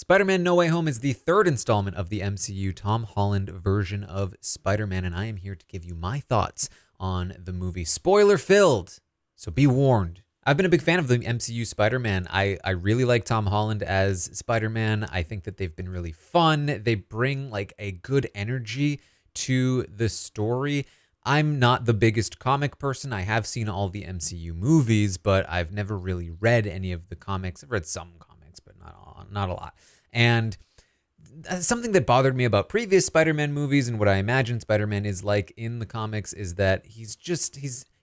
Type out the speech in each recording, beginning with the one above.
Spider-Man No Way Home is the third installment of the MCU Tom Holland version of Spider-Man, and I am here to give you my thoughts on the movie. Spoiler-filled, so be warned. I've been a big fan of the MCU Spider-Man. I really like Tom Holland as Spider-Man. I think that they've been really fun. They bring like a good energy to the story. I'm not the biggest comic person. I have seen all the MCU movies, but I've never really read any of the comics. I've read some comics, but not a lot. And something that bothered me about previous Spider-Man movies and what I imagine Spider-Man is like in the comics is that he's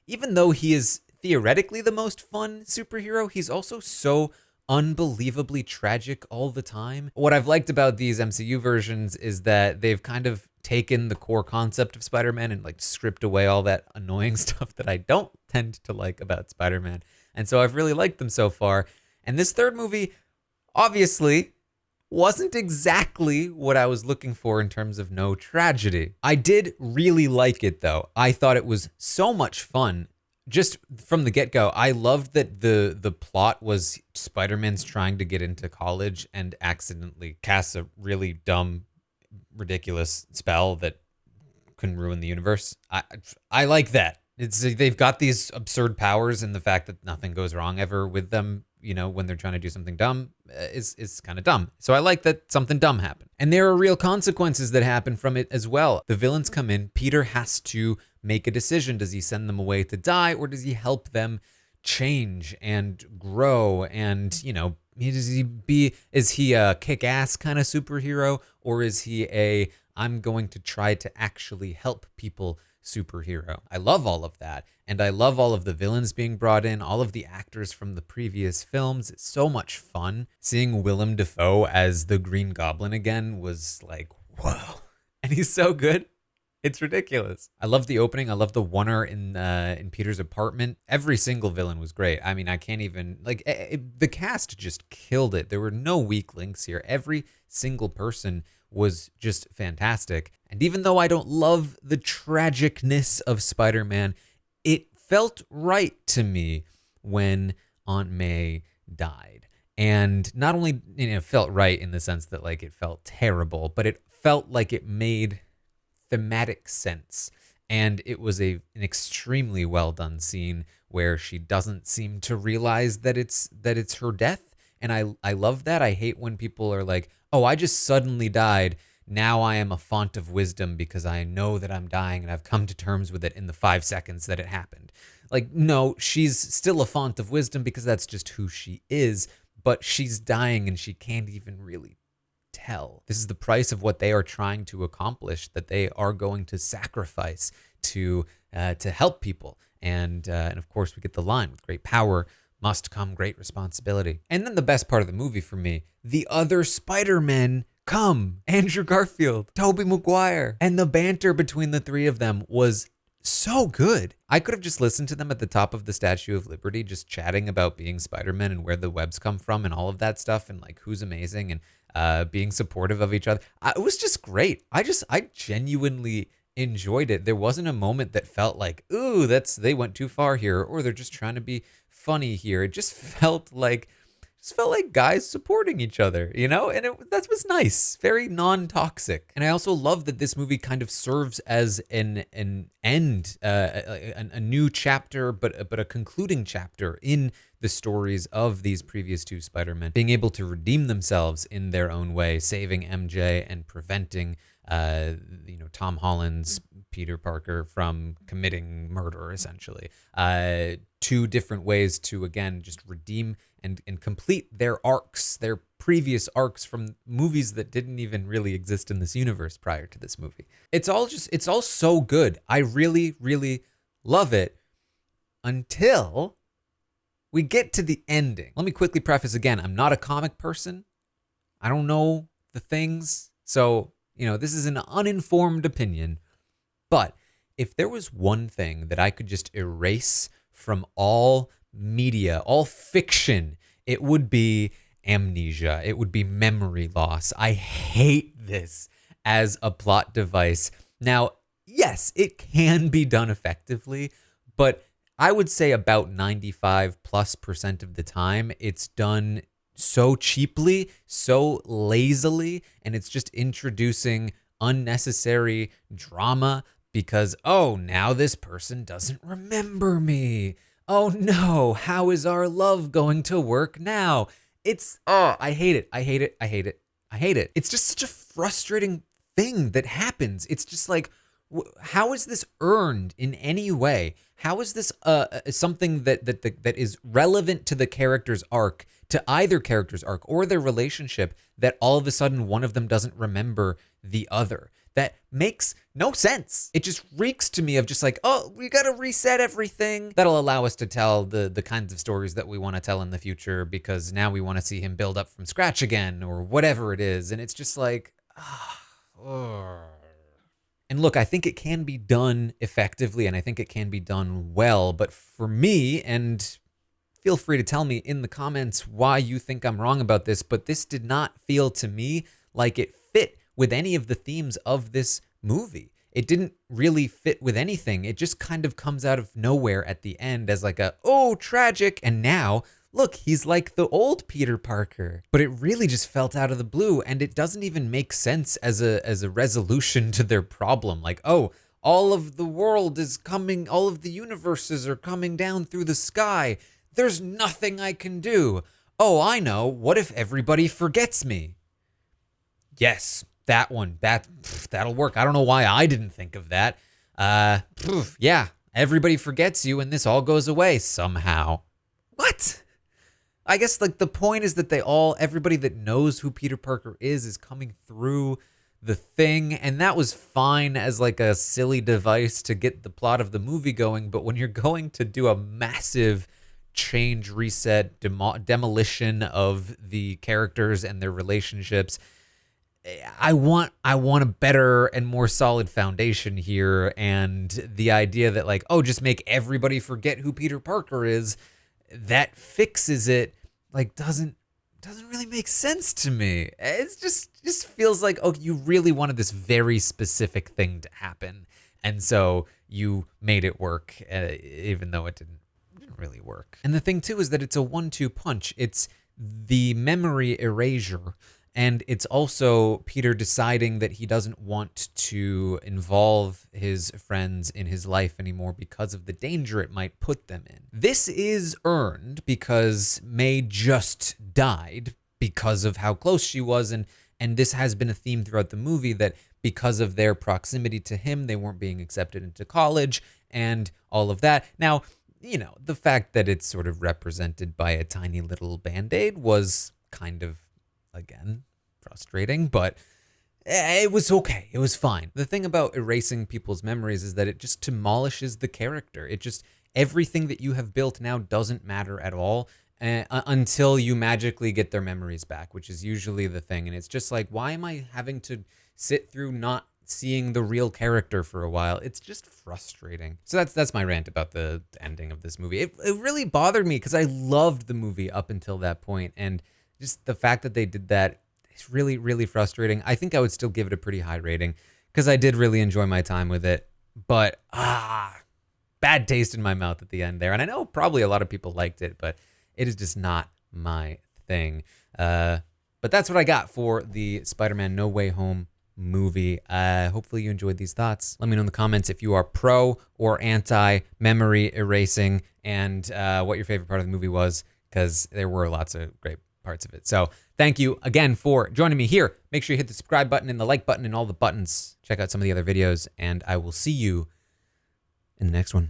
even though he is theoretically the most fun superhero, he's also so unbelievably tragic all the time. What I've liked about these MCU versions is that they've kind of taken the core concept of Spider-Man and like stripped away all that annoying stuff that I don't tend to like about Spider-Man. And so I've really liked them so far. And this third movie obviously wasn't exactly what I was looking for in terms of no tragedy. I did really like it though. I thought it was so much fun. Just from the get-go, I loved that the plot was Spider-Man's trying to get into college and accidentally casts a really dumb, ridiculous spell that can ruin the universe. I like that. They've got these absurd powers, and the fact that nothing goes wrong ever with them, you know, when they're trying to do something dumb is kind of dumb. So I like that something dumb happened. And there are real consequences that happen from it as well. The villains come in, Peter has to make a decision. Does he send them away to die, or does he help them change and grow? And, you know, is he a kick-ass kind of superhero, or is he a I'm going to try to actually help people superhero? I love all of that. And I love all of the villains being brought in, all of the actors from the previous films. It's so much fun. Seeing Willem Dafoe as the Green Goblin again was like, whoa. And he's so good. It's ridiculous. I love the opening. I love the oneer in Peter's apartment. Every single villain was great. I mean, I can't even the cast just killed it. There were no weak links here. Every single person was just fantastic. And even though I don't love the tragicness of Spider-Man, it felt right to me when Aunt May died. And not only it felt right in the sense that like it felt terrible, but it felt like it made thematic sense. And it was an extremely well done scene where she doesn't seem to realize that it's her death. And I love that. I hate when people are like, oh, I just suddenly died. Now I am a font of wisdom because I know that I'm dying and I've come to terms with it in the 5 seconds that it happened. Like, no, she's still a font of wisdom because that's just who she is, but she's dying and she can't even really tell. This is the price of what they are trying to accomplish, that they are going to sacrifice to help people. And of course we get the line, with great power must come great responsibility. And then the best part of the movie for me, the other Spider-Men come. Andrew Garfield, Tobey Maguire, and the banter between the three of them was so good. I could have just listened to them at the top of the Statue of Liberty, just chatting about being Spider-Man and where the webs come from and all of that stuff, and like who's amazing, and being supportive of each other. It was just great. I genuinely enjoyed it. There wasn't a moment that felt like, ooh, they went too far here, or they're just trying to be funny here. It just felt like guys supporting each other, you know? And that was nice, very non-toxic. And I also love that this movie kind of serves as an end, a new chapter, but a concluding chapter in the stories of these previous two Spider-Men, being able to redeem themselves in their own way, saving MJ and preventing Tom Holland's Peter Parker from committing murder, essentially. Two different ways to, again, just redeem and complete their arcs, their previous arcs from movies that didn't even really exist in this universe prior to this movie. It's all so good. I really, really love it until we get to the ending. Let me quickly preface again, I'm not a comic person. I don't know the things. So, this is an uninformed opinion. But if there was one thing that I could just erase from all media, all fiction, it would be amnesia. It would be memory loss. I hate this as a plot device. Now, yes, it can be done effectively, but I would say about 95%+ of the time, it's done so cheaply, so lazily, and it's just introducing unnecessary drama because, oh, now this person doesn't remember me. Oh no, how is our love going to work now? I hate it. I hate it. I hate it. I hate it. It's just such a frustrating thing that happens. It's just like, how is this earned in any way? How is this something that is relevant to the character's arc, to either character's arc or their relationship, that all of a sudden one of them doesn't remember the other? That makes no sense. It just reeks to me of just like, oh, we gotta reset everything. That'll allow us to tell the kinds of stories that we want to tell in the future, because now we want to see him build up from scratch again or whatever it is. And it's just like, And look, I think it can be done effectively and I think it can be done well. But for me, and feel free to tell me in the comments why you think I'm wrong about this, but this did not feel to me like it fit with any of the themes of this movie. It didn't really fit with anything. It just kind of comes out of nowhere at the end as like oh, tragic. And now, look, he's like the old Peter Parker. But it really just felt out of the blue, and it doesn't even make sense as a resolution to their problem. Like, oh, all of the world is coming, all of the universes are coming down through the sky. There's nothing I can do. Oh, I know. What if everybody forgets me? Yes, that one. That'll work. I don't know why I didn't think of that. Yeah, everybody forgets you and this all goes away somehow. What? I guess like the point is that everybody that knows who Peter Parker is coming through the thing, and that was fine as like a silly device to get the plot of the movie going. But when you're going to do a massive change, reset, demolition of the characters and their relationships, I want a better and more solid foundation here. And the idea that like, oh, just make everybody forget who Peter Parker is, that fixes it, like doesn't really make sense to me. It's just feels like, oh, you really wanted this very specific thing to happen, and so you made it work, even though it didn't really work. And the thing too is that it's a 1-2 punch. It's the memory erasure, and it's also Peter deciding that he doesn't want to involve his friends in his life anymore because of the danger it might put them in. This is earned because May just died because of how close she was, and this has been a theme throughout the movie, that because of their proximity to him, they weren't being accepted into college and all of that. Now, you know, the fact that it's sort of represented by a tiny little Band-Aid was kind of, again, frustrating, but it was okay. It was fine. The thing about erasing people's memories is that it just demolishes the character. It just, everything that you have built now doesn't matter at all until you magically get their memories back, which is usually the thing. And it's just like, why am I having to sit through not seeing the real character for a while? It's just frustrating. So that's my rant about the ending of this movie. It really bothered me because I loved the movie up until that point, and just the fact that they did that, it's really, really frustrating. I think I would still give it a pretty high rating because I did really enjoy my time with it, but bad taste in my mouth at the end there. And I know probably a lot of people liked it, but it is just not my thing. But that's what I got for the Spider-Man No Way Home movie. Hopefully you enjoyed these thoughts. Let me know in the comments if you are pro or anti memory erasing, and what your favorite part of the movie was, because there were lots of great parts of it. So thank you again for joining me here. Make sure you hit the subscribe button and the like button and all the buttons. Check out some of the other videos, and I will see you in the next one.